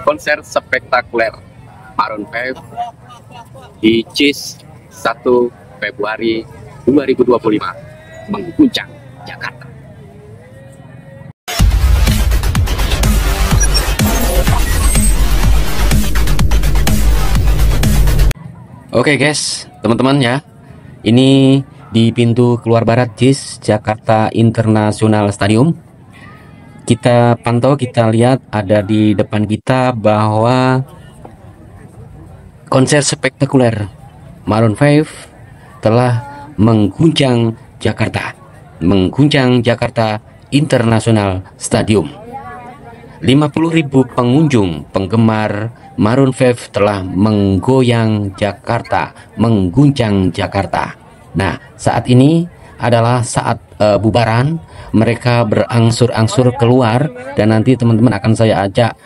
konser spektakuler Maroon 5 di JIS 1 Februari 2025 mengguncang Jakarta. Oke guys, teman-teman ya, ini di pintu keluar barat JIS Jakarta International Stadium. Kita pantau, kita lihat ada di depan kita bahwa konser spektakuler Maroon 5 telah mengguncang Jakarta International Stadium. 50.000 pengunjung penggemar Maroon 5 telah menggoyang Jakarta, mengguncang Jakarta. Nah, saat ini adalah saat bubaran. Mereka berangsur-angsur keluar dan nanti teman-teman akan saya ajak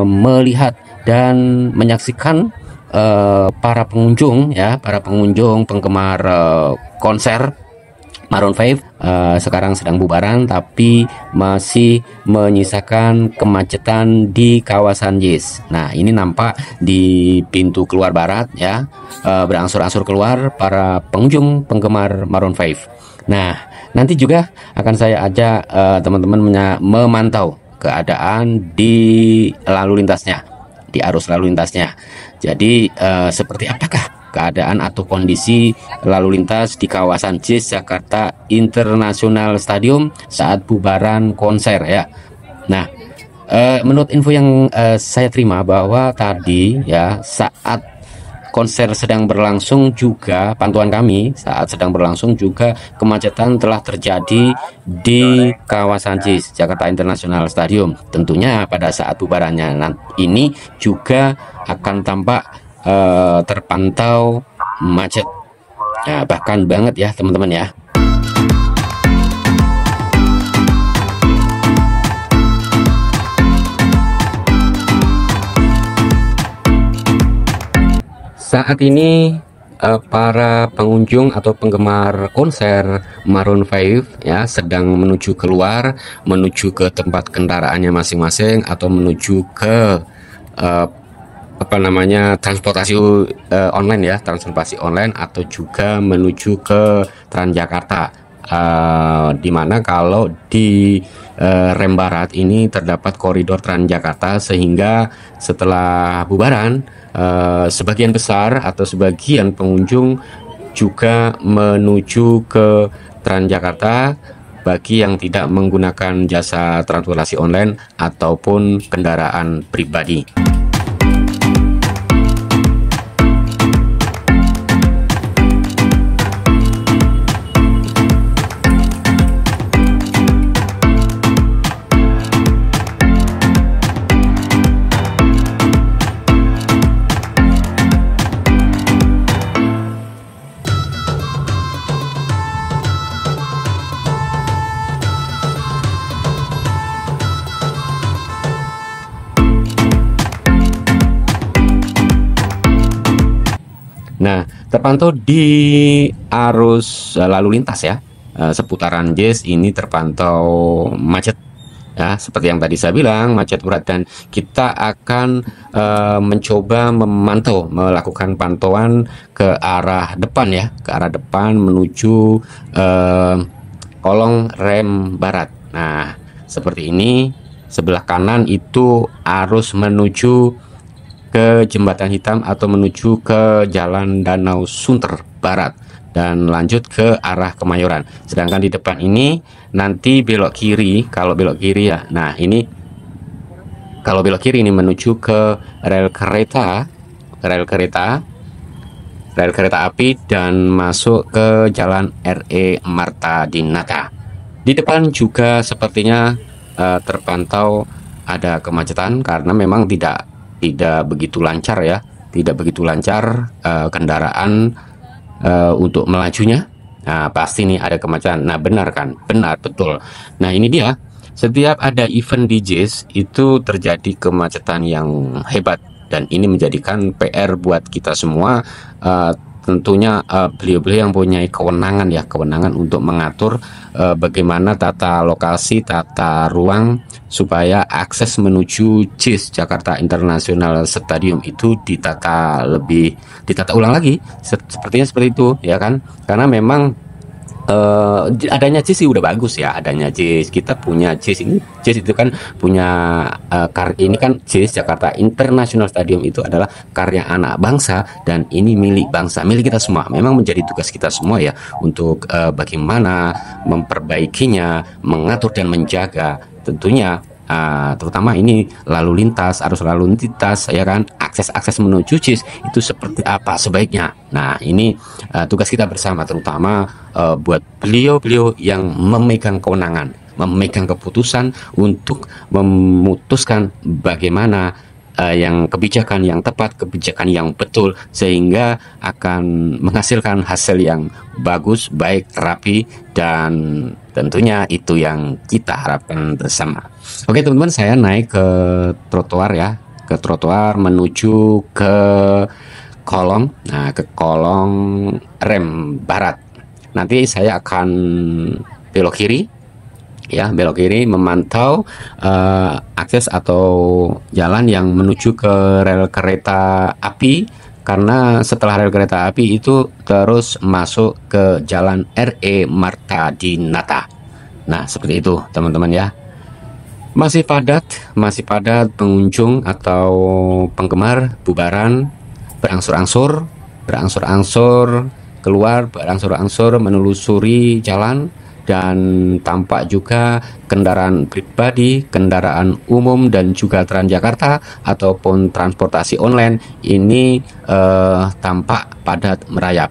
melihat dan menyaksikan para pengunjung ya, para pengunjung penggemar konser Maroon 5 sekarang sedang bubaran, tapi masih menyisakan kemacetan di kawasan JIS. Nah, ini nampak di pintu keluar barat ya, berangsur-angsur keluar para pengunjung penggemar Maroon 5. Nah, nanti juga akan saya ajak teman-teman memantau keadaan di lalu lintasnya, di arus lalu lintasnya. Jadi seperti apakah keadaan atau kondisi lalu lintas di kawasan JIS Jakarta International Stadium saat bubaran konser ya. Nah, menurut info yang saya terima bahwa tadi ya, saat konser sedang berlangsung juga, pantauan kami saat sedang berlangsung juga kemacetan telah terjadi di kawasan JIS Jakarta International Stadium. Tentunya pada saat bubarannya ini juga akan tampak terpantau macet, ya, bahkan banget ya teman-teman ya. Saat ini para pengunjung atau penggemar konser Maroon 5 ya sedang menuju keluar, menuju ke tempat kendaraannya masing-masing atau menuju ke transportasi online ya, transportasi online atau juga menuju ke Transjakarta, dimana kalau di rem barat ini terdapat koridor Transjakarta, sehingga setelah bubaran sebagian besar atau sebagian pengunjung juga menuju ke Transjakarta bagi yang tidak menggunakan jasa transportasi online ataupun kendaraan pribadi. Nah, terpantau di arus lalu lintas ya, seputaran JIS ini terpantau macet ya, seperti yang tadi saya bilang, macet berat, dan kita akan mencoba melakukan pantauan ke arah depan ya, ke arah depan menuju kolong rem barat. Nah, seperti ini. Sebelah kanan itu arus menuju ke Jembatan Hitam atau menuju ke Jalan Danau Sunter Barat dan lanjut ke arah Kemayoran. Sedangkan di depan ini nanti belok kiri, kalau belok kiri ya. Nah, ini kalau belok kiri ini menuju ke rel kereta api dan masuk ke Jalan RE Marta Dinata. Di depan juga sepertinya terpantau ada kemacetan karena memang tidak begitu lancar ya, kendaraan untuk melajunya. Nah, pasti nih ada kemacetan. Nah, benar kan? Benar, betul. Nah, ini dia. Setiap ada event di JIS itu terjadi kemacetan yang hebat, dan ini menjadikan PR buat kita semua tentunya beliau-beliau yang punya kewenangan ya, kewenangan untuk mengatur bagaimana tata lokasi, tata ruang supaya akses menuju JIS Jakarta International Stadium itu ditata ulang lagi, sepertinya seperti itu ya kan, karena memang adanya JIS sih udah bagus ya, adanya JIS, kita punya JIS ini, JIS itu kan punya ini kan JIS Jakarta International Stadium itu adalah karya anak bangsa dan ini milik bangsa, milik kita semua. Memang menjadi tugas kita semua ya untuk bagaimana memperbaikinya, mengatur dan menjaga tentunya. Terutama ini lalu lintas, arus lalu lintas ya kan, akses menuju JIS itu seperti apa sebaiknya. Nah ini tugas kita bersama, terutama buat beliau-beliau yang memegang kewenangan, memegang keputusan untuk memutuskan bagaimana yang kebijakan yang tepat, kebijakan yang betul, sehingga akan menghasilkan hasil yang bagus, baik, rapi, dan tentunya itu yang kita harapkan bersama. Oke teman-teman, saya naik ke trotoar ya, ke trotoar menuju ke kolong, nah ke kolong rem barat. Nanti saya akan belok kiri ya, belok kiri memantau akses atau jalan yang menuju ke rel kereta api, karena setelah rel kereta api itu terus masuk ke jalan RE Marta Dinata. Nah seperti itu teman-teman ya, masih padat pengunjung atau penggemar bubaran berangsur-angsur keluar, berangsur-angsur menelusuri jalan. Dan tampak juga kendaraan pribadi, kendaraan umum, dan juga Transjakarta ataupun transportasi online ini tampak padat merayap,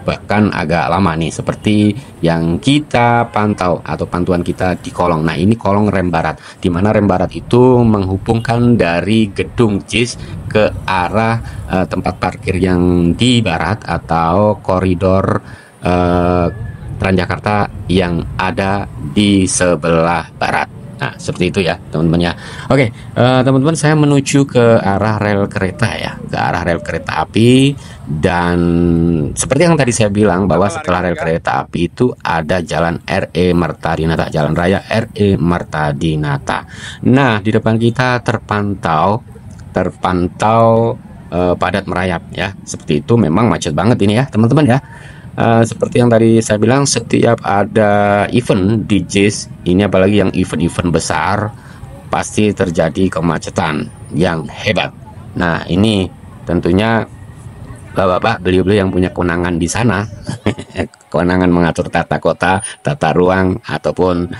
bahkan agak lama nih, seperti yang kita pantau atau pantuan kita di kolong. Nah ini kolong rem barat, di mana rem barat itu menghubungkan dari gedung JIS ke arah tempat parkir yang di barat atau koridor Transjakarta yang ada di sebelah barat. Nah seperti itu ya teman-teman ya. Oke teman-teman, saya menuju ke arah rel kereta ya, ke arah rel kereta api. Dan seperti yang tadi saya bilang bahwa setelah rel kereta api itu ada jalan RE Marta Dinata, jalan raya RE Marta Dinata. Nah di depan kita terpantau padat merayap ya, seperti itu. Memang macet banget ini ya teman-teman ya. Seperti yang tadi saya bilang, setiap ada event di JIS ini, apalagi yang event-event besar, pasti terjadi kemacetan yang hebat. Nah ini tentunya bapak-bapak beliau-beliau yang punya kewenangan di sana kewenangan mengatur tata kota, tata ruang, ataupun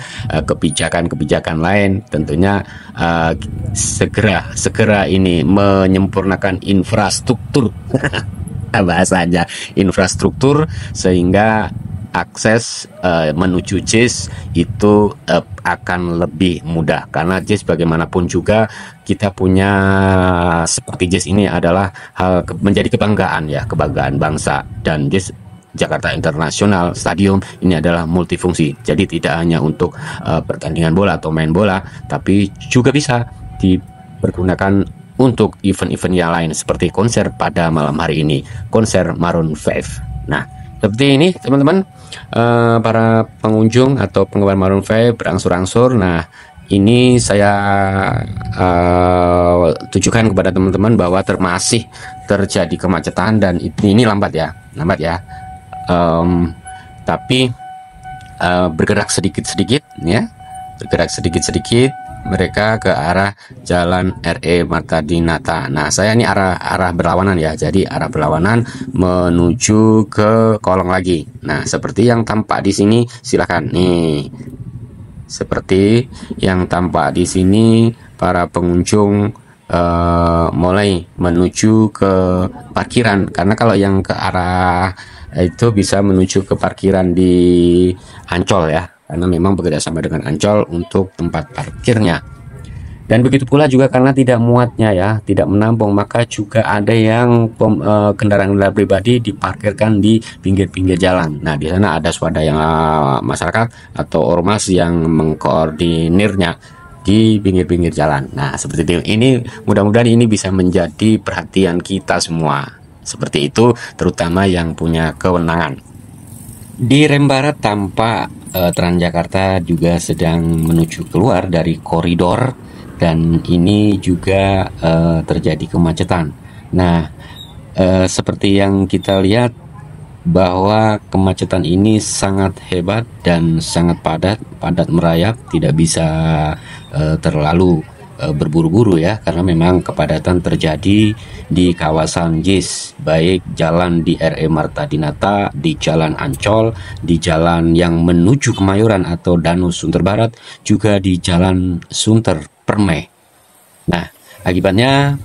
kebijakan-kebijakan lain, tentunya segera ini menyempurnakan infrastruktur bahasanya infrastruktur, sehingga akses menuju JIS itu akan lebih mudah. Karena JIS bagaimanapun juga kita punya, seperti JIS ini adalah menjadi kebanggaan ya, kebanggaan bangsa. Dan JIS Jakarta International Stadium ini adalah multifungsi, jadi tidak hanya untuk pertandingan bola atau main bola, tapi juga bisa dipergunakan untuk event-event yang lain, seperti konser pada malam hari ini, konser Maroon 5. Nah seperti ini teman-teman, para pengunjung atau penggemar Maroon 5 berangsur-angsur. Nah ini saya tujukan kepada teman-teman bahwa masih terjadi kemacetan, dan ini lambat ya, tapi bergerak sedikit-sedikit ya, bergerak sedikit-sedikit mereka ke arah jalan RE Marta Dinata. Nah saya ini arah berlawanan ya, jadi arah berlawanan menuju ke kolong lagi. Nah seperti yang tampak di sini, silakan nih, seperti yang tampak di sini para pengunjung mulai menuju ke parkiran, karena kalau yang ke arah itu bisa menuju ke parkiran di Ancol ya, karena memang bekerjasama dengan Ancol untuk tempat parkirnya. Dan begitu pula juga karena tidak muatnya ya, tidak menampung, maka juga ada yang kendaraan pribadi diparkirkan di pinggir-pinggir jalan. Nah di sana ada swadaya masyarakat atau ormas yang mengkoordinirnya di pinggir-pinggir jalan. Nah seperti itu. Ini mudah-mudahan ini bisa menjadi perhatian kita semua Seperti itu, terutama yang punya kewenangan. Di rem barat tampak Transjakarta juga sedang menuju keluar dari koridor, dan ini juga terjadi kemacetan. Nah, seperti yang kita lihat bahwa kemacetan ini sangat hebat dan sangat padat merayap, tidak bisa terlalu berburu-buru ya, karena memang kepadatan terjadi di kawasan JIS, baik jalan di RE Marta Dinata, di Jalan Ancol, di jalan yang menuju Kemayoran atau Danau Sunter Barat, juga di Jalan Sunter Permai. Nah, akibatnya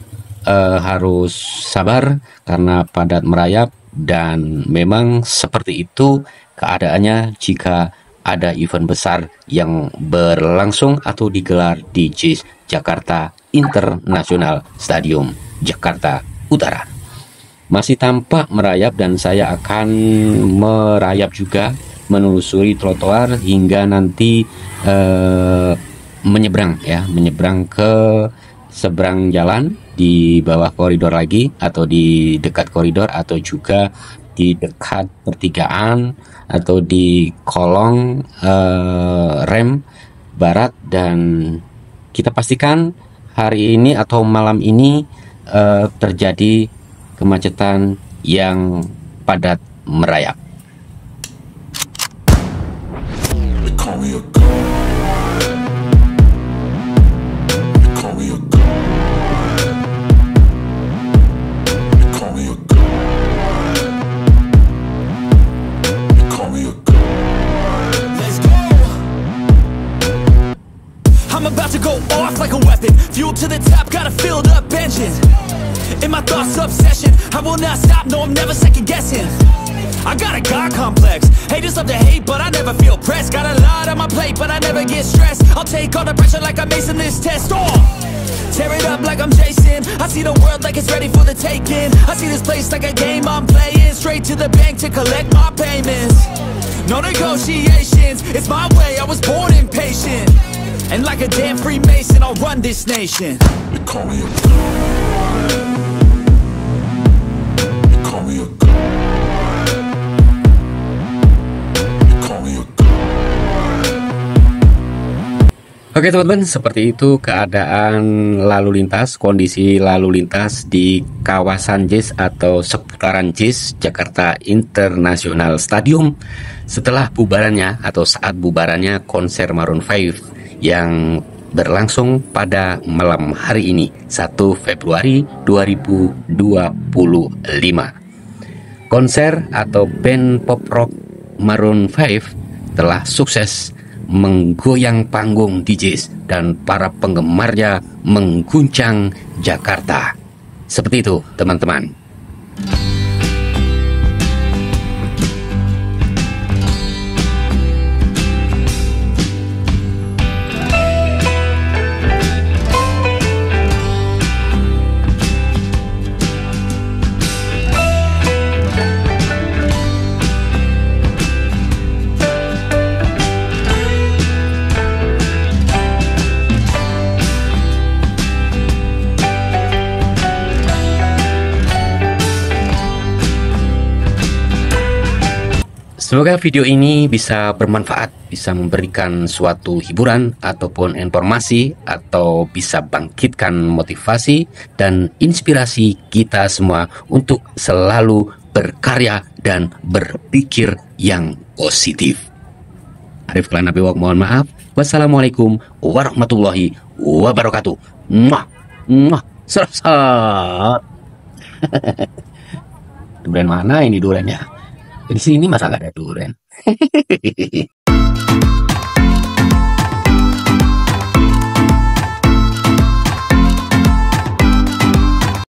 harus sabar karena padat merayap, dan memang seperti itu keadaannya jika ada event besar yang berlangsung atau digelar di JIS Jakarta International Stadium Jakarta Utara. Masih tampak merayap, dan saya akan merayap juga menelusuri trotoar hingga nanti menyeberang ke seberang jalan, di bawah koridor lagi, atau di dekat koridor, atau juga di dekat pertigaan, atau di kolong rem barat. Dan kita pastikan hari ini atau malam ini terjadi kemacetan yang padat merayap. About to go off like a weapon. Fuel to the top, got a filled up engine. In my thoughts, obsession. I will not stop, no, I'm never second guessing. I got a God complex. Haters love to hate, but I never feel pressed. Got a lot on my plate, but I never get stressed. I'll take all the pressure like I'm acing this test. Tear it up like I'm Jason. I see the world like it's ready for the taking. I see this place like a game I'm playing. Straight to the bank to collect my payments. No negotiations, it's my way, I was born impatient. And like a damn Freemason, I'll run this nation. They call me a god. They call me a god. They call me a god. Oke teman-teman, seperti itu keadaan lalu lintas, kondisi lalu lintas di kawasan JIS atau seputaran JIS Jakarta International Stadium setelah bubarannya atau saat bubarannya konser Maroon 5 yang berlangsung pada malam hari ini, 1 Februari 2025. Konser atau band pop rock Maroon 5 telah sukses menggoyang panggung di JIS, dan para penggemarnya mengguncang Jakarta. Seperti itu teman-teman. Semoga video ini bisa bermanfaat, bisa memberikan suatu hiburan ataupun informasi, atau bisa bangkitkan motivasi dan inspirasi kita semua untuk selalu berkarya dan berpikir yang positif. Arif Klan Nabi Wak, mohon maaf. Wassalamualaikum warahmatullahi wabarakatuh. Muah, muah, serasat. Durian mana ini duriannya? Di sini masa nggak ada durian?